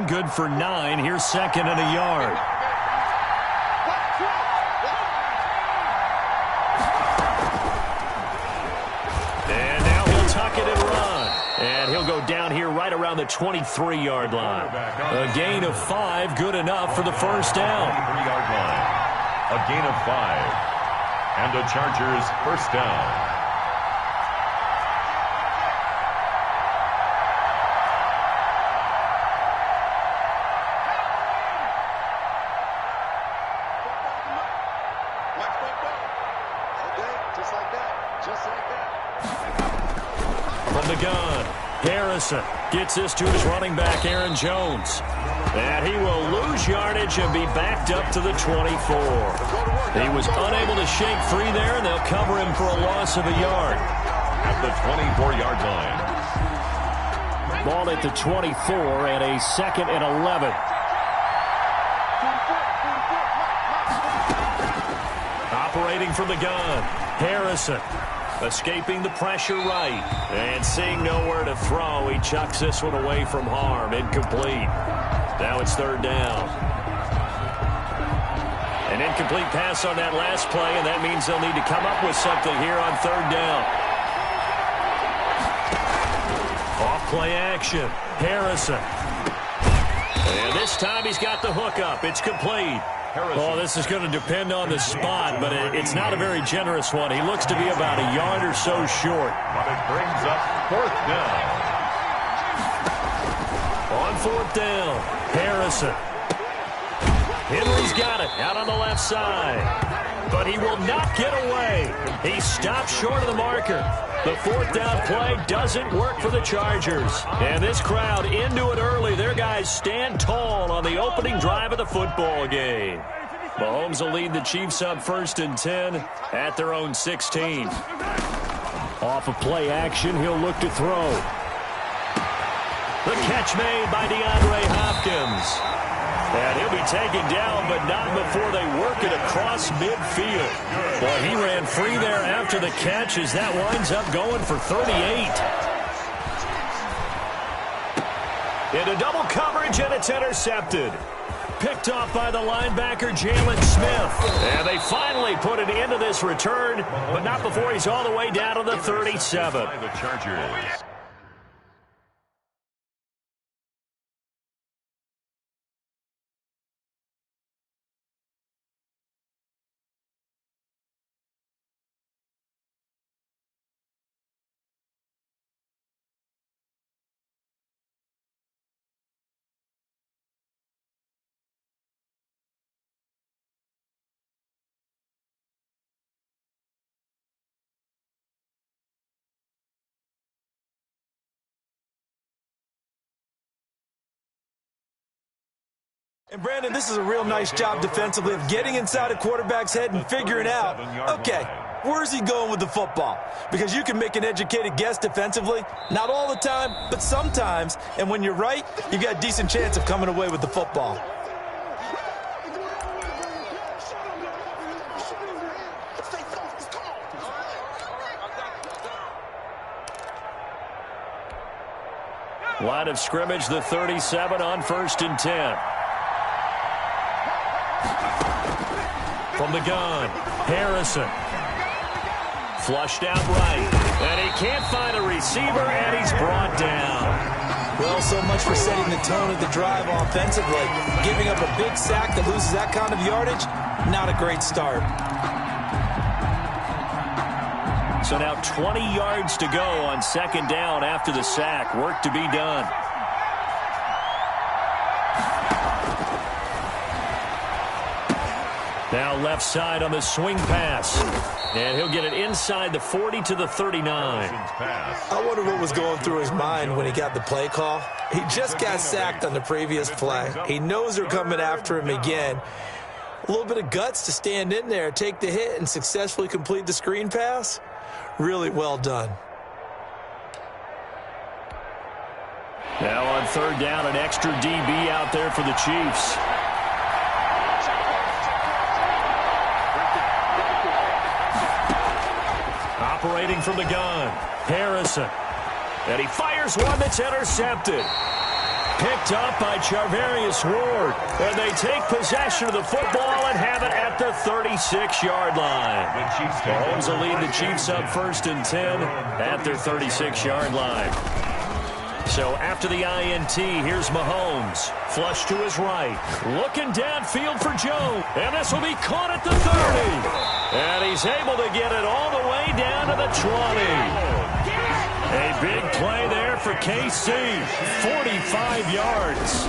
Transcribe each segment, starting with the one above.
run, good for 9. Here's second and a yard. And now he'll tuck it and run. And he'll go down here right around the 23-yard line. A gain of 5, good enough for the first down. 23-yard line. A gain of 5. And the Chargers first down. From the gun, Harrison gets this to his running back, Aaron Jones. And he will lose yardage and be backed up to the 24. He was unable to shake free there, and they'll cover him for a loss of a yard. At the 24-yard line. Ball at the 24 and a second and 11. Operating from the gun, Harrison. Escaping the pressure right. And seeing nowhere to throw, he chucks this one away from harm. Incomplete. Now it's third down. An incomplete pass on that last play, and that means they'll need to come up with something here on third down. Off play action. Harrison. And this time he's got the hook up. It's complete. Oh, this is going to depend on the spot, but it's not a very generous one. He looks to be about a yard or so short. But it brings up fourth down. On fourth down, Harrison. Henry's got it out on the left side, but he will not get away. He stopped short of the marker. The fourth down play doesn't work for the Chargers. And this crowd into it early. Their guys stand tall on the opening drive of the football game. Mahomes will lead the Chiefs up first and 10 at their own 16. Off of play action, he'll look to throw. The catch made by DeAndre Hopkins. And he'll be taken down, but not before they work it across midfield. Boy, he ran free there after the catch as that winds up going for 38. Into double coverage, and it's intercepted. Picked off by the linebacker, Jalen Smith. And they finally put an end to this return, but not before he's all the way down to the 37. The Chargers. And, Brandon, this is a real nice job defensively of getting inside a quarterback's head and figuring out, okay, where's he going with the football? Because you can make an educated guess defensively, not all the time, but sometimes. And when you're right, you got a decent chance of coming away with the football. Line of scrimmage, the 37 on first and 10. From the gun, Harrison. Flushed out right. And he can't find a receiver, and he's brought down. Well, so much for setting the tone of the drive offensively. Giving up a big sack that loses that kind of yardage, not a great start. So now 20 yards to go on second down after the sack. Work to be done. Now left side on the swing pass. And he'll get it inside the 40 to the 39. I wonder what was going through his mind when he got the play call. He just got sacked on the previous play. He knows they're coming after him again. A little bit of guts to stand in there, take the hit, and successfully complete the screen pass. Really well done. Now on third down, an extra DB out there for the Chiefs. Operating from the gun, Harrison. And he fires one that's intercepted. picked up by Charvarius Ward. And they take possession of the football and have it at the 36-yard line. Mahomes will lead the Chiefs up 1st and 10 at their 36-yard line. So after the INT, here's Mahomes. Flush to his right. Looking downfield for Jones. And this will be caught at the 30. And he's able to get it all the way down to the 20. A big play there for KC. 45 yards.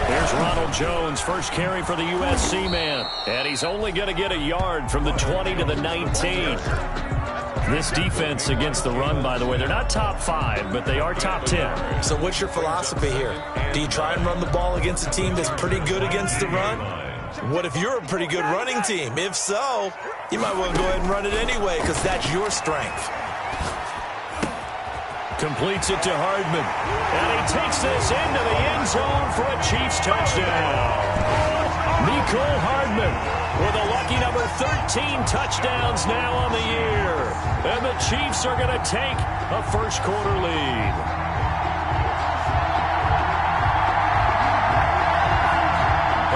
Here's Ronald Jones, first carry for the USC man. And he's only going to get a yard from the 20 to the 19. This defense against the run, by the way, they're not top 5, but they are top 10. So what's your philosophy here? Do you try and run the ball against a team that's pretty good against the run? What if you're a pretty good running team? If so, you might want to go ahead and run it anyway because that's your strength. Completes it to Hardman. And he takes this into the end zone for a Chiefs touchdown. Mecole Hardman with a lucky number 13 touchdowns now on the year. And the Chiefs are going to take a first-quarter lead.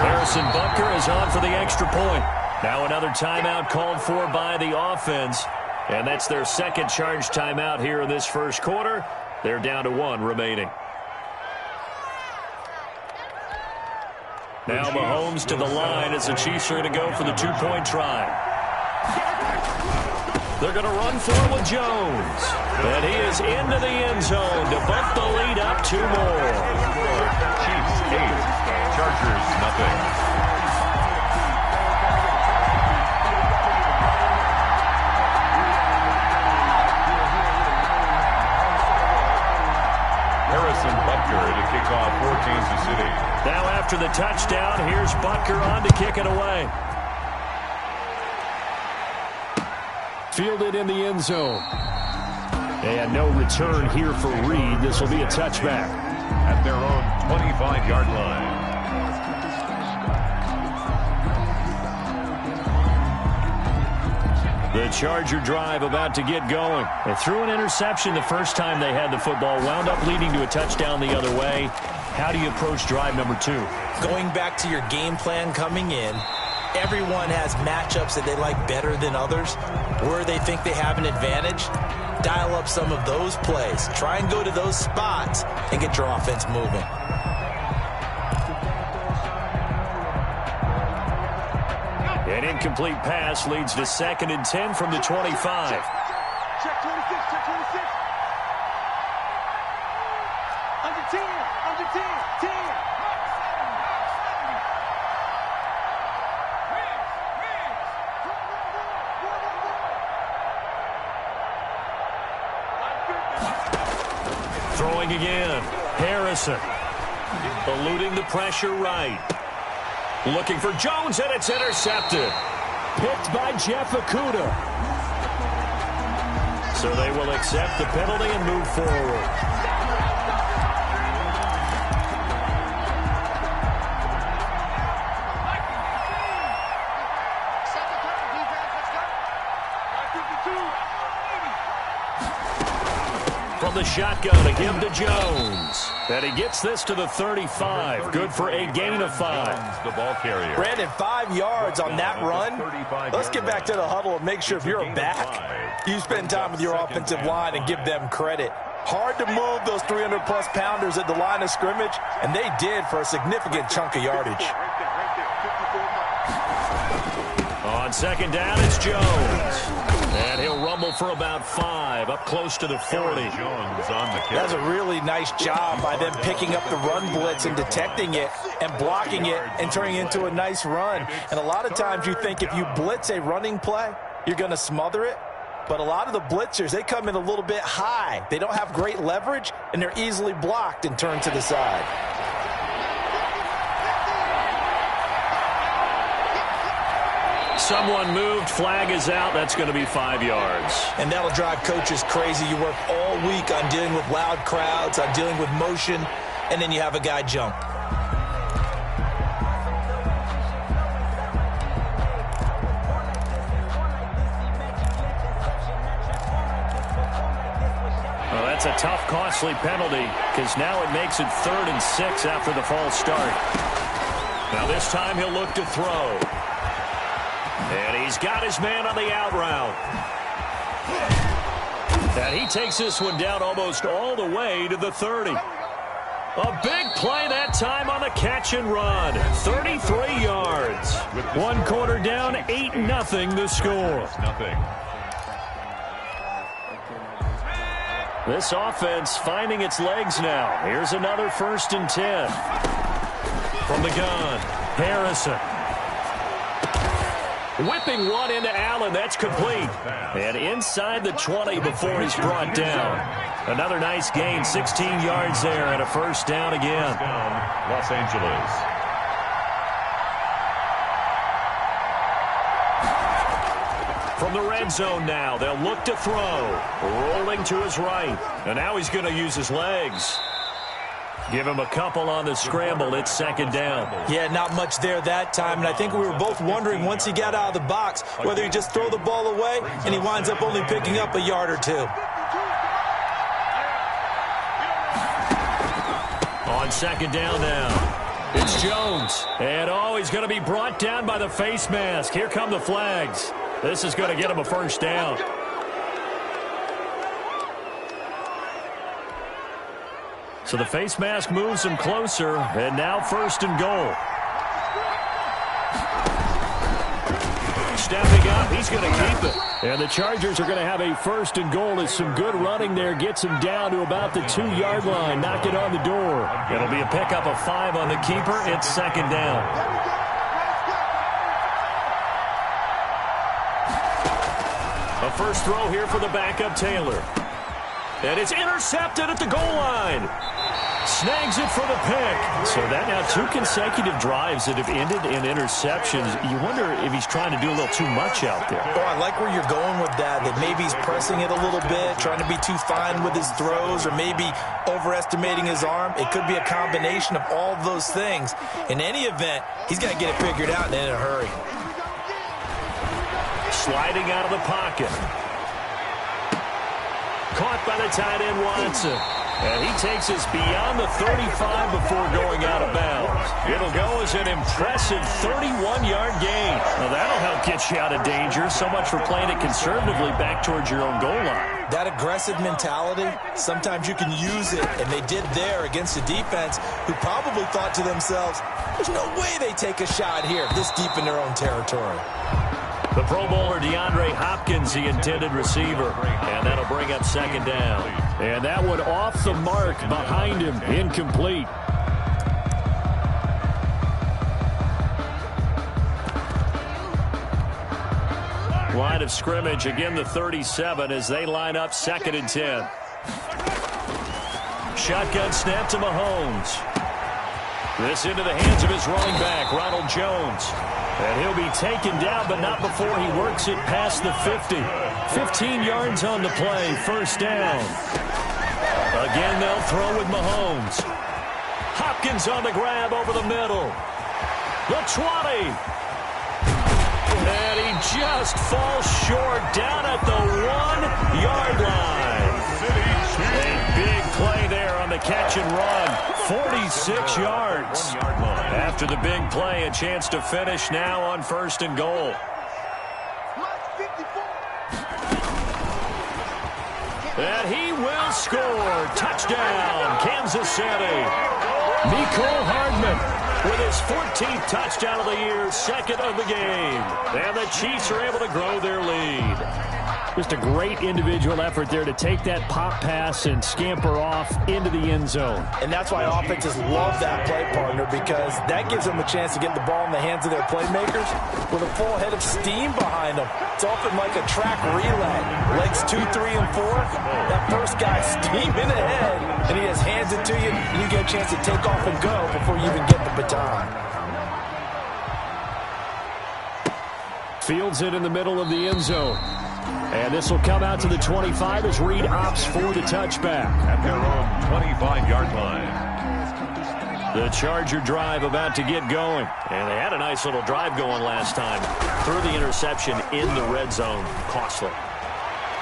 Harrison Butker is on for the extra point. Now another timeout called for by the offense. And that's their second charge timeout here in this first quarter. They're down to 1 remaining. Now Mahomes to the line as the Chiefs are going to go for the 2-point try. They're going to run for it with Jones. And he is into the end zone to bump the lead up 2 more. Chiefs 8, Chargers nothing. Harrison Butker to kick off for Kansas City. Now after the touchdown, here's Butker on to kick it away. Fielded in the end zone. And no return here for Reed. This will be a touchback. At their own 25-yard line. The Charger drive about to get going. They threw an interception the first time they had the football, wound up leading to a touchdown the other way. How do you approach drive number 2? Going back to your game plan coming in, everyone has matchups that they like better than others. Where they think they have an advantage, dial up some of those plays. Try and go to those spots and get your offense moving. An incomplete pass leads to 2nd and 10 from the 25. Check 26, check 26. Under 10, under 10, 10. Throwing again. Harrison. Eluding the pressure right. Looking for Jones, and it's intercepted. Picked by Jeff Okudah. So they will accept the penalty and move forward. From the shotgun, to give to Jones. And he gets this to the 35. Good for a gain of 5. The ball carrier. Brandon, 5 yards on that run. Let's get back to the huddle and make sure if you're a back, you spend time with your offensive line and give them credit. Hard to move those 300-plus pounders at the line of scrimmage, and they did for a significant chunk of yardage. On second down, it's Jones. And he'll rumble for about 5, up close to the 40. Jones on the kick. That's a really nice job by them picking up the run blitz and detecting it and blocking it and turning it into a nice run. And a lot of times you think if you blitz a running play, you're going to smother it. But a lot of the blitzers, they come in a little bit high. They don't have great leverage, and they're easily blocked and turned to the side. Someone moved, flag is out. That's going to be 5 yards. And that'll drive coaches crazy. You work all week on dealing with loud crowds, on dealing with motion, and then you have a guy jump. That's a tough, costly penalty because now it makes it 3rd and 6 after the false start. Now this time he'll look to throw. And he's got his man on the out route. And he takes this one down almost all the way to the 30. A big play that time on the catch and run. 33 yards. 1 quarter down, 8-0 the score. This offense finding its legs now. Here's another 1st and 10. From the gun, Harrison. Whipping one into Allen. That's complete. And inside the 20 before he's brought down. Another nice gain, 16 yards there and a 1st down again. Los Angeles. From the red zone now, they'll look to throw. Rolling to his right. And now he's going to use his legs. Give him a couple on the scramble. It's 2nd down. Yeah, not much there that time. And I think we were both wondering once he got out of the box whether he just throw the ball away and he winds up only picking up a yard or 2. On 2nd down now, it's Jones. And he's going to be brought down by the face mask. Here come the flags. This is going to get him a 1st down. So the face mask moves him closer, and now 1st and goal. Stepping up, he's going to keep it. And the Chargers are going to have a 1st and goal as some good running there gets him down to about the 2-yard line. Knock it on the door. It'll be a pickup of 5 on the keeper. It's 2nd down. A first throw here for the backup Taylor. And it's intercepted at the goal line. Snags it for the pick. So that now 2 consecutive drives that have ended in interceptions. You wonder if he's trying to do a little too much out there. Oh, I like where you're going with that maybe he's pressing it a little bit, trying to be too fine with his throws, or maybe overestimating his arm. It could be a combination of all of those things. In any event, he's got to get it figured out and in a hurry. Sliding out of the pocket. Caught by the tight end Watson. And he takes us beyond the 35 before going out of bounds. It'll go as an impressive 31-yard gain. Well, that'll help get you out of danger. So much for playing it conservatively back towards your own goal line. That aggressive mentality, sometimes you can use it, and they did there against a defense who probably thought to themselves, there's no way they take a shot here this deep in their own territory. The Pro Bowler DeAndre Hopkins, the intended receiver. And that'll bring up 2nd down. And that one off the mark behind him. Incomplete. Line of scrimmage, again the 37 as they line up 2nd and 10. Shotgun snap to Mahomes. This into the hands of his running back, Ronald Jones. And he'll be taken down, but not before he works it past the 50. 15 yards on the play, 1st down. Again, they'll throw with Mahomes. Hopkins on the grab over the middle. The 20. And he just falls short down at the 1-yard line. A big play there on the catch and run. 46 yards. After the big play, a chance to finish now on 1st and goal. And he will score. Touchdown, Kansas City. Mecole Hardman with his 14th touchdown of the year, 2nd of the game. And the Chiefs are able to grow their lead. Just a great individual effort there to take that pop pass and scamper off into the end zone. And that's why offenses love that play, partner, because that gives them a chance to get the ball in the hands of their playmakers with a full head of steam behind them. It's often like a track relay. Legs 2, 3, and 4. That first guy steaming ahead, and he just hands it to you, and you get a chance to take off and go before you even get the baton. Fields it in the middle of the end zone. And this will come out to the 25 as Reed opts for the touchback. At their own 25-yard line. The Charger drive about to get going. And they had a nice little drive going last time. Threw the interception in the red zone. Costly.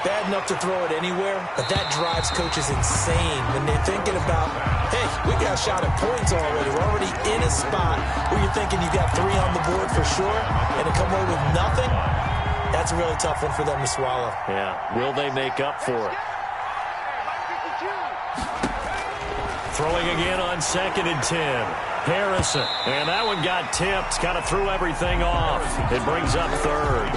bad enough to throw it anywhere, but that drives coaches insane when they're thinking about, hey, we got a shot at points already. We're already in a spot where you're thinking you got 3 on the board for sure, and to come away with nothing, that's a really tough one for them to swallow. Yeah, will they make up for it? Throwing again on 2nd and 10. Harrison. And that one got tipped. Kind of threw everything off. It brings up 3rd.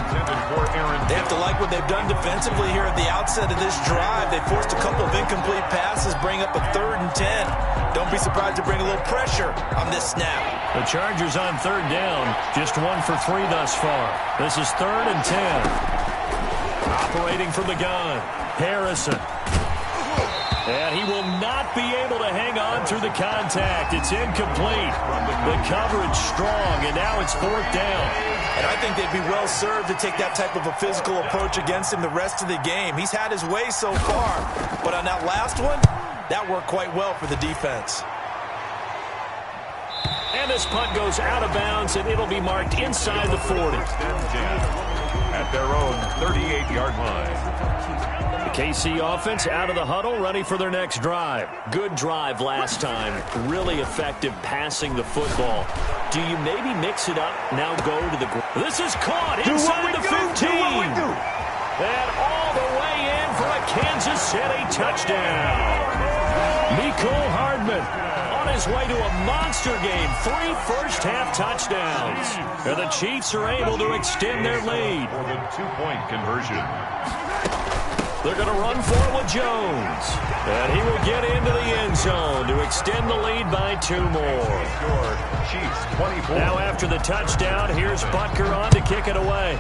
They have to like what they've done defensively here at the outset of this drive. They forced a couple of incomplete passes, bring up a 3rd and 10. Don't be surprised to bring a little pressure on this snap. The Chargers on 3rd down. Just 1 for 3 thus far. This is 3rd and 10. Operating from the gun. Harrison. And he will not be able to hang on through the contact. It's incomplete. The coverage strong, and now it's 4th down. And I think they'd be well served to take that type of a physical approach against him the rest of the game. He's had his way so far, but on that last one, that worked quite well for the defense. And this punt goes out of bounds, and it'll be marked inside the 40. At their own 38-yard line. KC offense out of the huddle, ready for their next drive. Good drive last time. Really effective passing the football. Do you maybe mix it up, now go to the ground? This is caught inside the 15. And all the way in for a Kansas City touchdown. Mecole Hardman on his way to a monster game. 3 first-half touchdowns. And the Chiefs are able to extend their lead. For the 2-point conversion. They're going to run for it with Jones. And he will get into the end zone to extend the lead by 2 more. Chiefs 24. Now after the touchdown, here's Butker on to kick it away.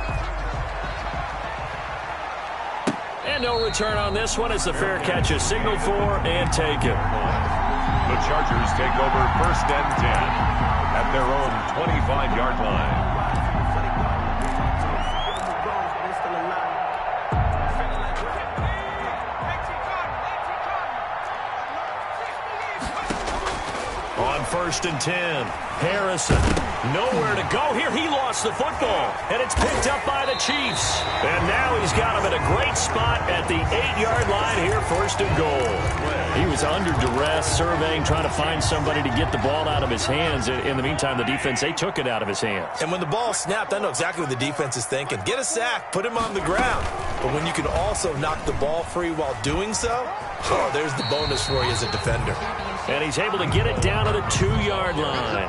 And no return on this one as the fair catch is signaled for and taken. The Chargers take over 1st and 10 at their own 25-yard line. On 1st and 10, Harrison, nowhere to go here. He lost the football, and it's picked up by the Chiefs. And now he's got him at a great spot at the 8-yard line here, 1st and goal. He was under duress, surveying, trying to find somebody to get the ball out of his hands. In the meantime, the defense, they took it out of his hands. And when the ball snapped, I know exactly what the defense is thinking. Get a sack, put him on the ground. But when you can also knock the ball free while doing so, oh, there's the bonus for you as a defender. And he's able to get it down to the 2-yard line.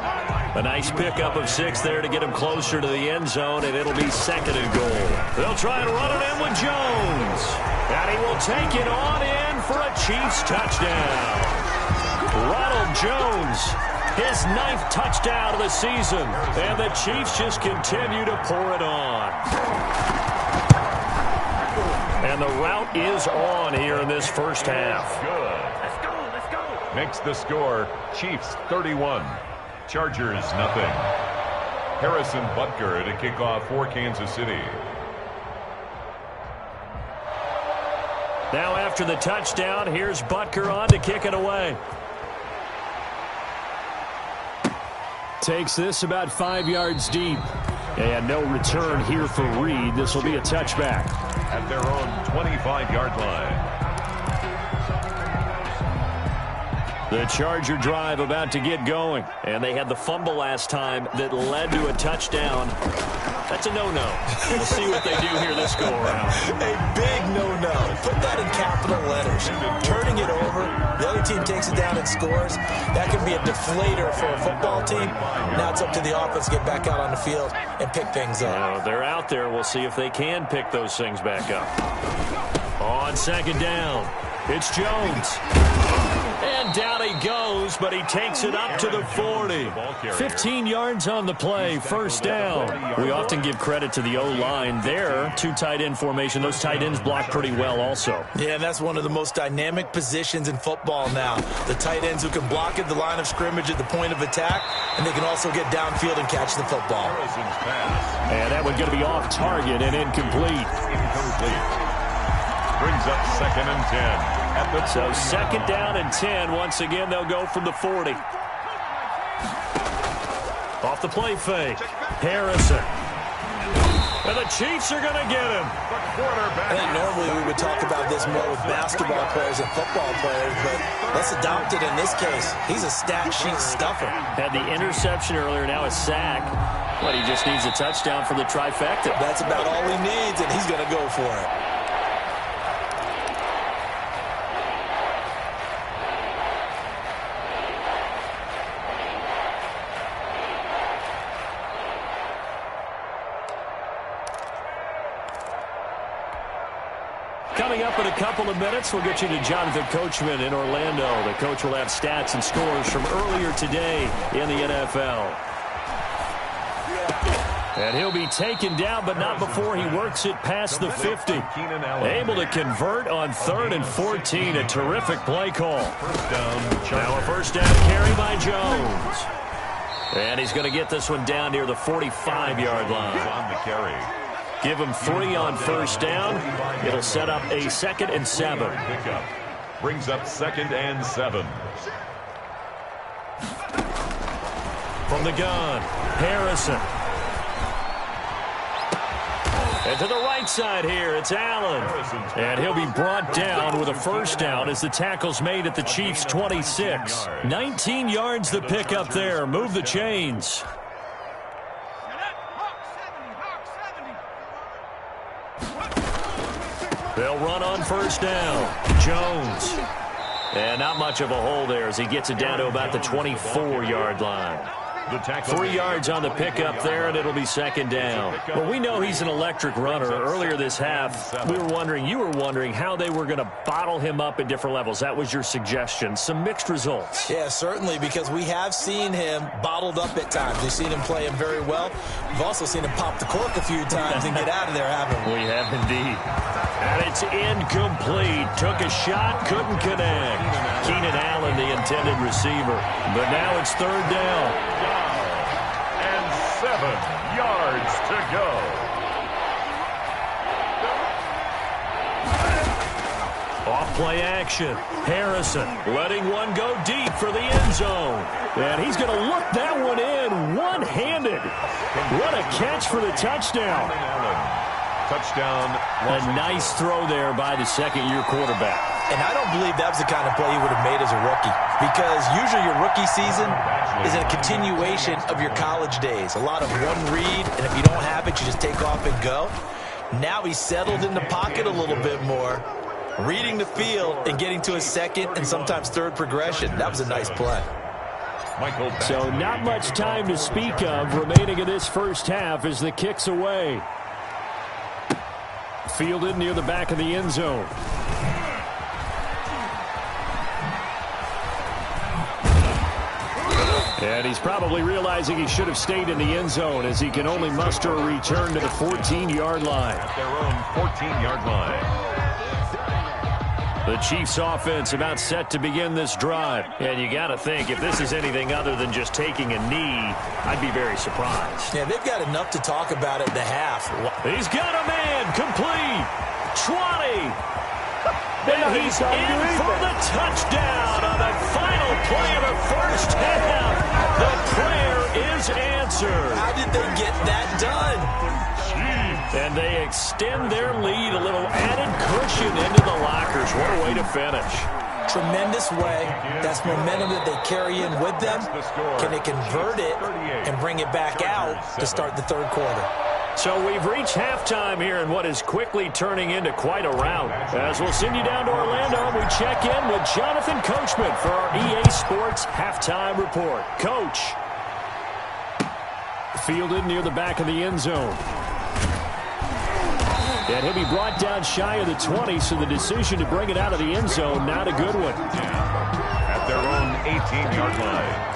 A nice pickup of 6 there to get him closer to the end zone, and it'll be 2nd and goal. They'll try and run it in with Jones. And he will take it on in for a Chiefs touchdown. Ronald Jones, his 9th touchdown of the season. And the Chiefs just continue to pour it on. And the route is on here in this first half. Good. Makes the score Chiefs 31, Chargers nothing. Harrison Butker to kick off for Kansas City. Now after the touchdown, here's Butker on to kick it away. Takes this about 5 yards deep. And no return here for Reed. This will be a touchback. At their own 25-yard line. The Charger drive about to get going. And they had the fumble last time that led to a touchdown. That's a no-no. We'll see what they do here this go-around. A big no-no. Put that in capital letters. Turning it over, the other team takes it down and scores. That can be a deflator for a football team. Now it's up to the offense to get back out on the field and pick things up. They're out there. We'll see if they can pick those things back up. On 2nd down, it's Jones. And down he goes, but he takes it up to the 40. 15 yards on the play, 1st down. We often give credit to the O-line there. 2 tight end formation. Those tight ends block pretty well also. Yeah, and that's one of the most dynamic positions in football now. The tight ends who can block at the line of scrimmage at the point of attack, and they can also get downfield and catch the football. And that one's going to be off target and incomplete. Brings up 2nd and 10. So 2nd down and 10. Once again, they'll go from the 40. Off the play fake. Harrison. And the Chiefs are going to get him. The quarterback. I think normally we would talk about this more with basketball players and football players, but let's adopt it in this case. He's a stat sheet stuffer. Had the interception earlier, now a sack. But he just needs a touchdown for the trifecta. That's about all he needs, and he's going to go for it. Coming up in a couple of minutes, we'll get you to Jonathan Coachman in Orlando. The coach will have stats and scores from earlier today in the NFL. And he'll be taken down, but not before he works it past the 50. Able to convert on 3rd and 14. A terrific play call. Now a first down carry by Jones. And he's going to get this one down near the 45-yard line. On the carry. Give him 3 on first down. It'll set up a 2nd and 7. Pickup. Brings up 2nd and 7. From the gun, Harrison. And to the right side here, it's Allen. And he'll be brought down with a first down as the tackle's made at the Chiefs' 26. 19 yards the pickup there. Move the chains. They'll run on first down. Jones. And not much of a hole there as he gets it down to about the 24-yard line. 3 yards on the pickup there, and it'll be 2nd down. Well, we know he's an electric runner. Earlier this half, you were wondering how they were going to bottle him up at different levels. That was your suggestion. Some mixed results. Yeah, certainly, because we have seen him bottled up at times. We've seen him play him very well. We've also seen him pop the cork a few times and get out of there, haven't we? We have indeed. And it's incomplete. Took a shot, couldn't connect. Keenan Allen, the intended receiver. But now it's 3rd down. 7 yards to go. Off play action. Harrison letting one go deep for the end zone. And he's going to look that one in one-handed. What a catch for the touchdown. Touchdown. A nice throw there by the second-year quarterback. And I don't believe that was the kind of play he would have made as a rookie, because usually your rookie season is a continuation of your college days. A lot of one read, and if you don't have it, you just take off and go. Now he's settled in the pocket a little bit more, reading the field and getting to a 2nd and sometimes 3rd progression. That was a nice play. So not much time to speak of remaining in this first half as the kick's away. Fielded near the back of the end zone. And he's probably realizing he should have stayed in the end zone as he can only muster a return to the 14-yard line. At their own 14-yard line. The Chiefs offense about set to begin this drive. And you got to think, if this is anything other than just taking a knee, I'd be very surprised. Yeah, they've got enough to talk about at the half. He's got a man complete. 20. And he's in for the touchdown on the final play of the first half. The prayer is answered. How did they get that done? And they extend their lead, a little added cushion into the lockers. What a way to finish. Tremendous way. That's momentum that they carry in with them. Can they convert it and bring it back out to start the 3rd quarter? So we've reached halftime here in what is quickly turning into quite a rout. As we'll send you down to Orlando, we check in with Jonathan Coachman for our EA Sports Halftime Report. Coach. Fielded near the back of the end zone. And he'll be brought down shy of the 20, so the decision to bring it out of the end zone, not a good one. At their own 18-yard line.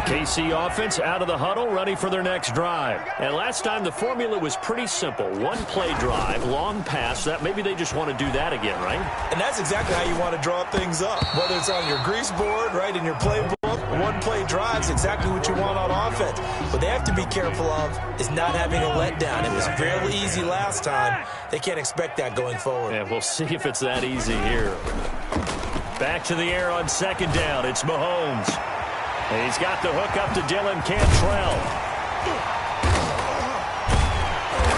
KC offense out of the huddle, ready for their next drive. And last time the formula was pretty simple. One-play drive, long pass. That maybe they just want to do that again, right? And that's exactly how you want to draw things up. Whether it's on your grease board, right, in your playbook, one-play drive is exactly what you want on offense. What they have to be careful of is not having a letdown. It was fairly easy last time. They can't expect that going forward. And we'll see if it's that easy here. Back to the air on 2nd down. It's Mahomes. He's got the hook up to Dylan Cantrell.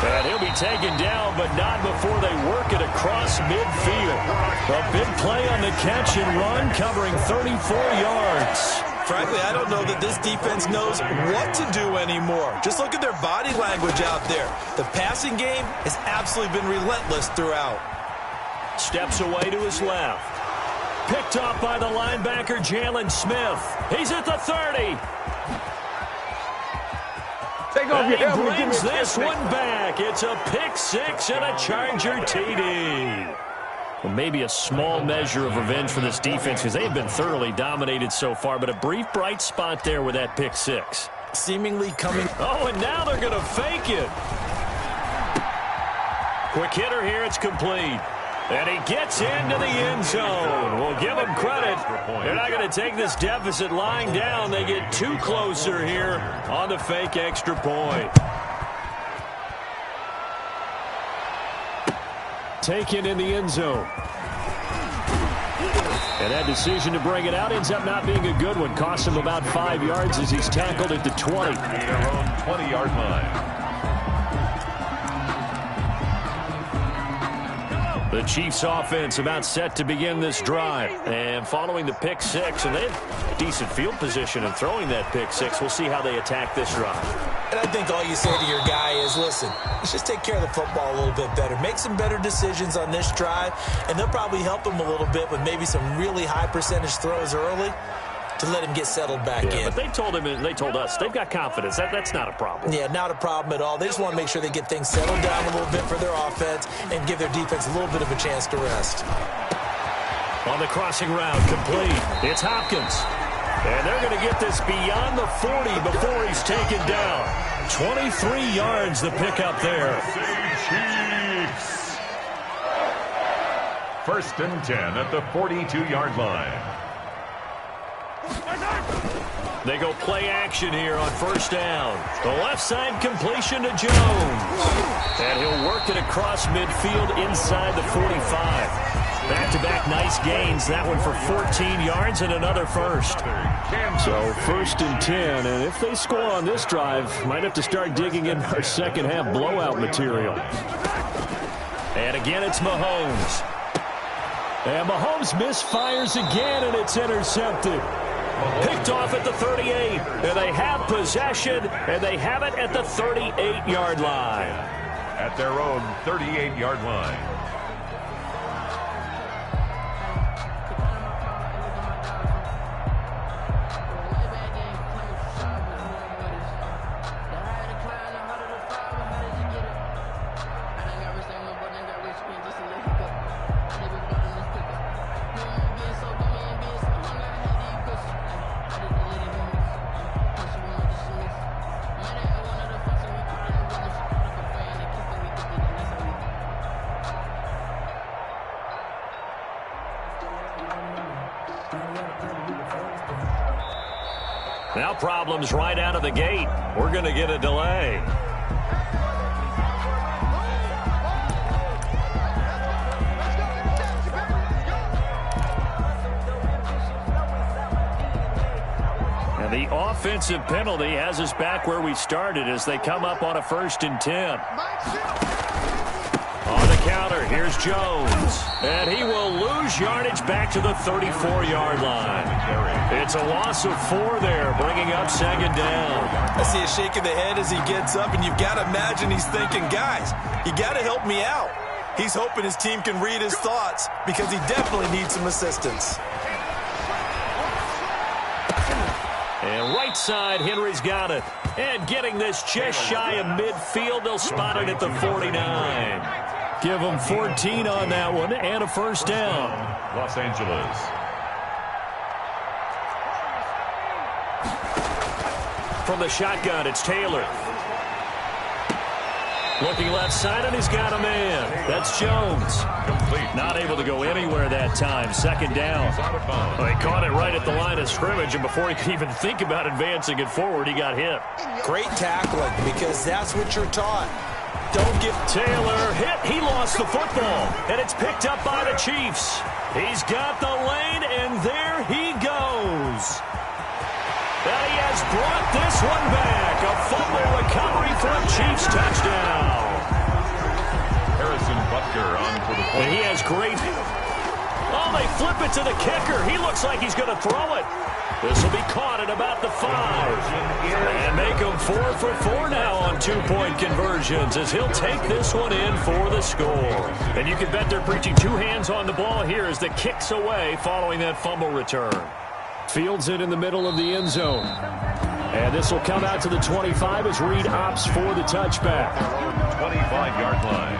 And he'll be taken down, but not before they work it across midfield. A big play on the catch and run, covering 34 yards. Frankly, I don't know that this defense knows what to do anymore. Just look at their body language out there. The passing game has absolutely been relentless throughout. Steps away to his left. Picked off by the linebacker, Jalen Smith. He's at the 30. Take off your And he helmet. brings this one back. It's a pick six and a Charger TD. Well, maybe a small measure of revenge for this defense because they've been thoroughly dominated so far, but a brief bright spot there with that pick six. Seemingly coming. Oh, and now they're going to fake it. Quick hitter here. It's complete. And he gets into the end zone. We'll give him credit. They're not going to take this deficit lying down. They get too closer here on the fake extra point. Taken in the end zone. And that decision to bring it out ends up not being a good one. Costs him about 5 yards as he's tackled at the 20. Their own 20-yard line. The Chiefs offense about set to begin this drive. And following the pick six, and they have decent field position in throwing that pick six. We'll see how they attack this drive. And I think all you say to your guy is, listen, let's just take care of the football a little bit better. Make some better decisions on this drive, and they'll probably help him a little bit with maybe some really high percentage throws early to let him get settled back in. But they told him and they told us they've got confidence. That's not a problem. Yeah, not a problem at all. They just want to make sure they get things settled down a little bit for their offense and give their defense a little bit of a chance to rest. On the crossing route, complete. It's Hopkins. And they're going to get this beyond the 40 before he's taken down. 23 yards the pickup there. Chiefs. 1st and 10 at the 42-yard line. They go play action here on 1st down. The left side completion to Jones. And he'll work it across midfield inside the 45. Back-to-back nice gains. That one for 14 yards and another first. So 1st and 10. And if they score on this drive, might have to start digging in our second half blowout material. And again, it's Mahomes. And Mahomes misfires again, and it's intercepted. Picked off at the 38, and they have possession, and they have it at the 38-yard line. At their own 38-yard line. Now problems right out of the gate. We're going to get a delay. And the offensive penalty has us back where we started as they come up on a 1st and 10. On the counter, here's Jones. And he will lose yardage back to the 34-yard line. It's a loss of 4 there, bringing up 2nd down. I see a shake of the head as he gets up, and you've got to imagine he's thinking, guys, you got to help me out. He's hoping his team can read his thoughts because he definitely needs some assistance. And right side, Henry's got it. And getting this just shy of midfield, they'll spot it at the 49. Give them 14 on that one and a 1st down. Los Angeles. From the shotgun, it's Taylor. Looking left side, and he's got a man. That's Jones. Complete. Not able to go anywhere that time. 2nd down. Well, he caught it right at the line of scrimmage, and before he could even think about advancing it forward, he got hit. Great tackling because that's what you're taught. Don't give Taylor hit. He lost the football, and it's picked up by the Chiefs. He's got the lane, and there he goes. And he has brought this one back. A fumble recovery for a Chiefs touchdown. Harrison Butker on for the point. And he has great... Oh, they flip it to the kicker. He looks like he's going to throw it. This will be caught at about the 5. And make him 4 for 4 now on 2-point conversions as he'll take this one in for the score. And you can bet they're preaching 2 hands on the ball here as the kick's away following that fumble return. Fields it in the middle of the end zone. And this will come out to the 25 as Reed opts for the touchback. 25-yard line.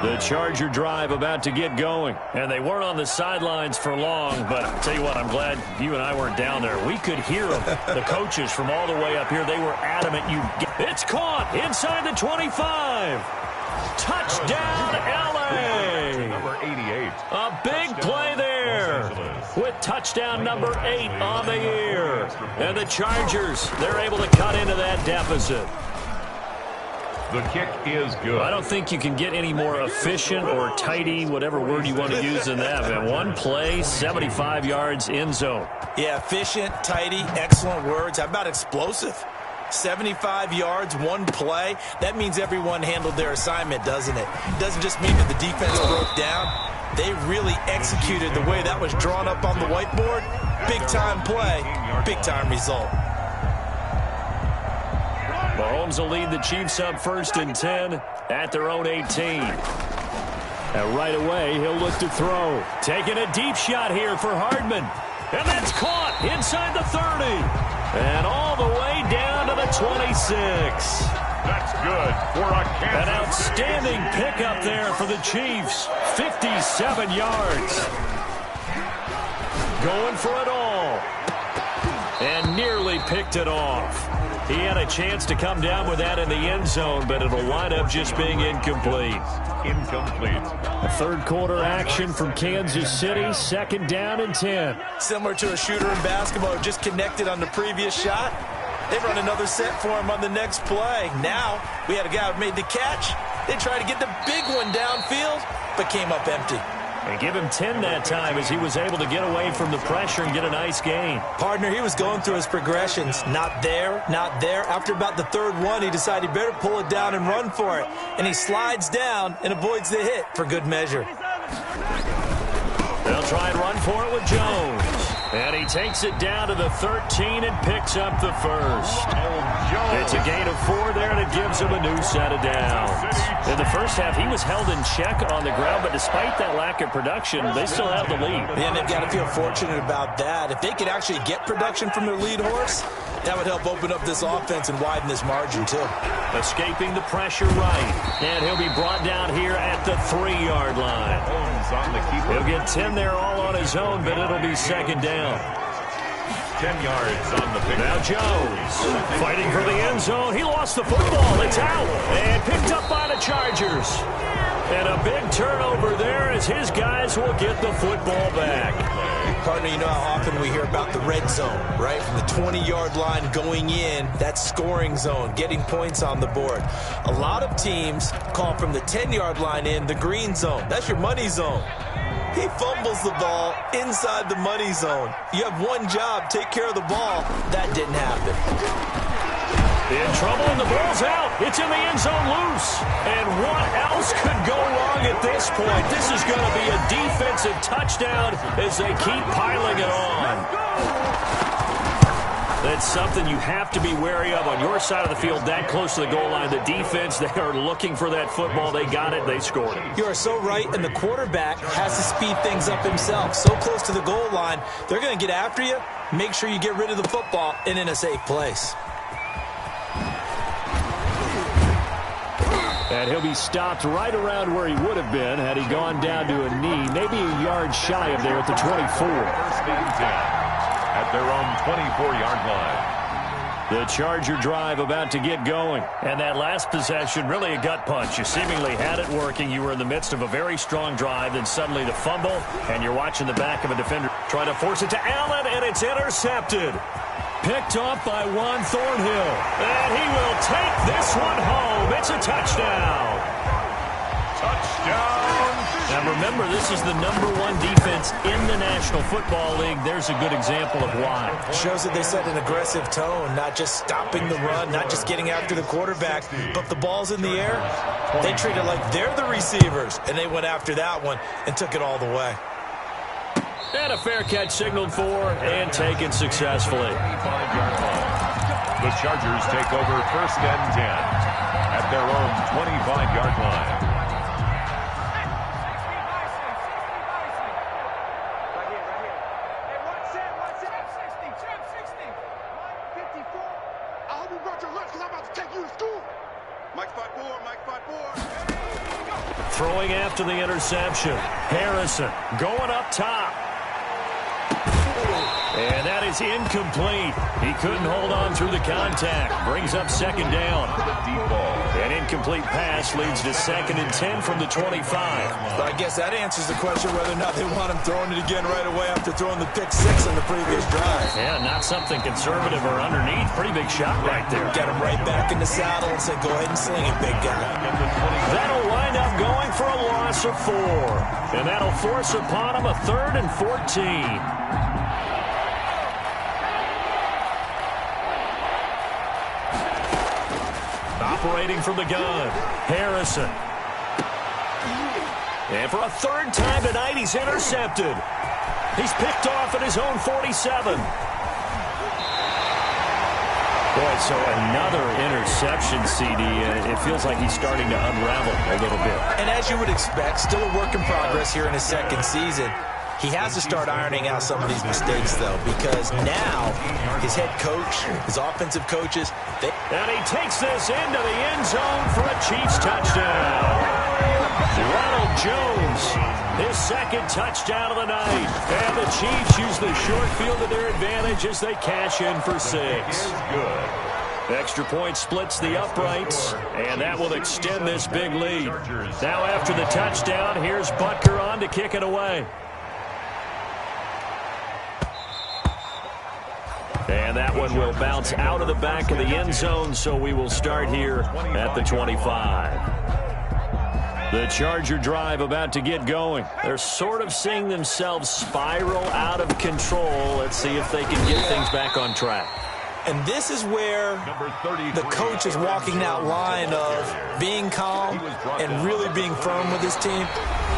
The Charger drive about to get going. And they weren't on the sidelines for long, but I'll tell you what, I'm glad you and I weren't down there. We could hear them. The coaches from all the way up here, they were adamant. It's caught inside the 25. Touchdown, L.A. Number 88. A big play there with touchdown number 8 on the year. And the Chargers, they're able to cut into that deficit. The kick is good. I don't think you can get any more efficient or tidy, whatever word you want to use in that, man. One play, 75 yards, end zone. Yeah, efficient, tidy, excellent words. How about explosive? 75 yards, one play. That means everyone handled their assignment, doesn't it? It doesn't just mean that the defense broke down. They really executed the way that was drawn up on the whiteboard. Big-time play, big-time result. Mahomes will lead the Chiefs up 1st and 10 at their own 18. And right away, he'll look to throw. Taking a deep shot here for Hardman. And that's caught inside the 30. And all the way down to the 26. That's good for a Kansas. An outstanding pickup there for the Chiefs. 57 yards. Going for it all. And nearly picked it off. He had a chance to come down with that in the end zone, but it'll wind up just being incomplete. Incomplete. A third quarter action from Kansas City, 2nd down and 10. Similar to a shooter in basketball who just connected on the previous shot. They run another set for him on the next play. Now, we had a guy who made the catch. They tried to get the big one downfield, but came up empty. And give him 10 that time as he was able to get away from the pressure and get a nice gain. Partner, he was going through his progressions. Not there, not there. After about the 3rd one, he decided he better pull it down and run for it. And he slides down and avoids the hit for good measure. They'll try and run for it with Jones. And he takes it down to the 13 and picks up the 1st. It's a gain of 4 there, and it gives him a new set of downs. In the first half, he was held in check on the ground, but despite that lack of production, they still have the lead. And they've got to feel fortunate about that. If they could actually get production from their lead horse, that would help open up this offense and widen this margin, too. Escaping the pressure right. And he'll be brought down here at the 3-yard line. He'll get 10 there all on his own, but it'll be 2nd down. 10 yards on the pick. Now Jones fighting for the end zone. He lost the football. It's out. And picked up by the Chargers. And a big turnover there as his guys will get the football back. Partner, you know how often we hear about the red zone, right? From the 20-yard line going in, that scoring zone, getting points on the board. A lot of teams call from the 10-yard line in the green zone. That's your money zone. He fumbles the ball inside the money zone. You have one job, take care of the ball. That didn't happen. In trouble, and the ball's out. It's in the end zone loose. And what else could go wrong at this point? This is going to be a defensive touchdown as they keep piling it on. That's something you have to be wary of on your side of the field, that close to the goal line. The defense, they are looking for that football. They got it. They scored it. You are so right, and the quarterback has to speed things up himself. So close to the goal line, they're going to get after you. Make sure you get rid of the football and in a safe place. And he'll be stopped right around where he would have been had he gone down to a knee, maybe a yard shy of there at the 24. 1st and 10 at their own 24-yard line. The Charger drive about to get going. And that last possession, really a gut punch. You seemingly had it working. You were in the midst of a very strong drive, then suddenly the fumble, and you're watching the back of a defender try to force it to Allen, and it's intercepted. Picked off by Juan Thornhill. And he will take this one home. It's a touchdown. Touchdown, Now remember, this is the #1 defense in the National Football League. There's a good example of why. Shows that they set an aggressive tone, not just stopping the run, not just getting after the quarterback, but the ball's in the air. They treat it like they're the receivers, and they went after that one and took it all the way. And a fair catch signaled for and taken successfully. The Chargers take over 1st and 10 at their own 25-yard line. Throwing after the interception. Harrison going up top. And that is incomplete. He couldn't hold on through the contact. Brings up 2nd down. An incomplete pass leads to 2nd and 10 from the 25. But I guess that answers the question whether or not they want him throwing it again right away after throwing the pick 6 on the previous drive. Yeah, not something conservative or underneath. Pretty big shot right there. Get him right back in the saddle and say, go ahead and sling it, big guy. That'll wind up going for a loss of 4. And that'll force upon him a 3rd and 14. Operating from the gun, Harrison. And for a 3rd time tonight, he's intercepted. He's picked off at his own 47. Boy, so another interception, CD. It feels like he's starting to unravel a little bit. And as you would expect, still a work in progress here in his 2nd season. He has to start ironing out some of these mistakes, though, because now his head coach, his offensive coaches, and he takes this into the end zone for a Chiefs touchdown. Ronald Jones, his 2nd touchdown of the night. And the Chiefs use the short field to their advantage as they cash in for 6. Good. Extra point splits the uprights, and that will extend this big lead. Now after the touchdown, here's Butker on to kick it away. And that one will bounce out of the back of the end zone, so we will start here at the 25. The Charger drive about to get going. They're sort of seeing themselves spiral out of control. Let's see if they can get things back on track. And this is where the coach is walking that line of being calm and really being firm with his team.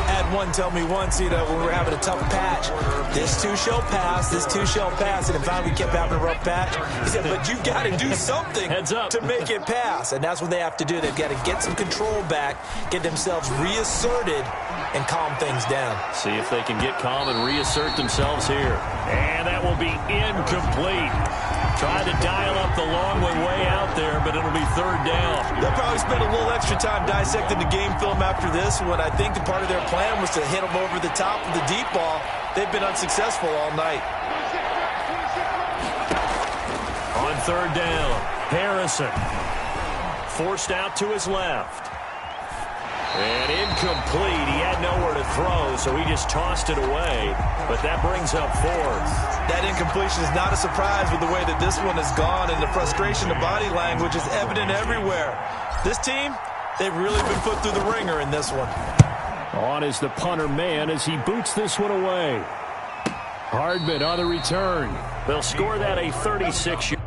I had one tell me once, when we were having a tough patch, this too shall pass, this too shall pass. And finally we kept having a rough patch. He said, but you've got to do something to make it pass. And that's what they have to do. They've got to get some control back, get themselves reasserted, and calm things down. See if they can get calm and reassert themselves here. And that will be incomplete. Tried to dial up the long one way out there, but it'll be 3rd down. They'll probably spend a little extra time dissecting the game film after this one. I think the part of their plan was to hit them over the top of the deep ball. They've been unsuccessful all night. On 3rd down, Harrison forced out to his left. And incomplete. He had nowhere to throw, so he just tossed it away. But that brings up 4th. That incompletion is not a surprise with the way that this one has gone, and the frustration, the body language is evident everywhere. This team, they've really been put through the ringer in this one. On is the punter man as he boots this one away. Hardman on the return. They'll score that a 36.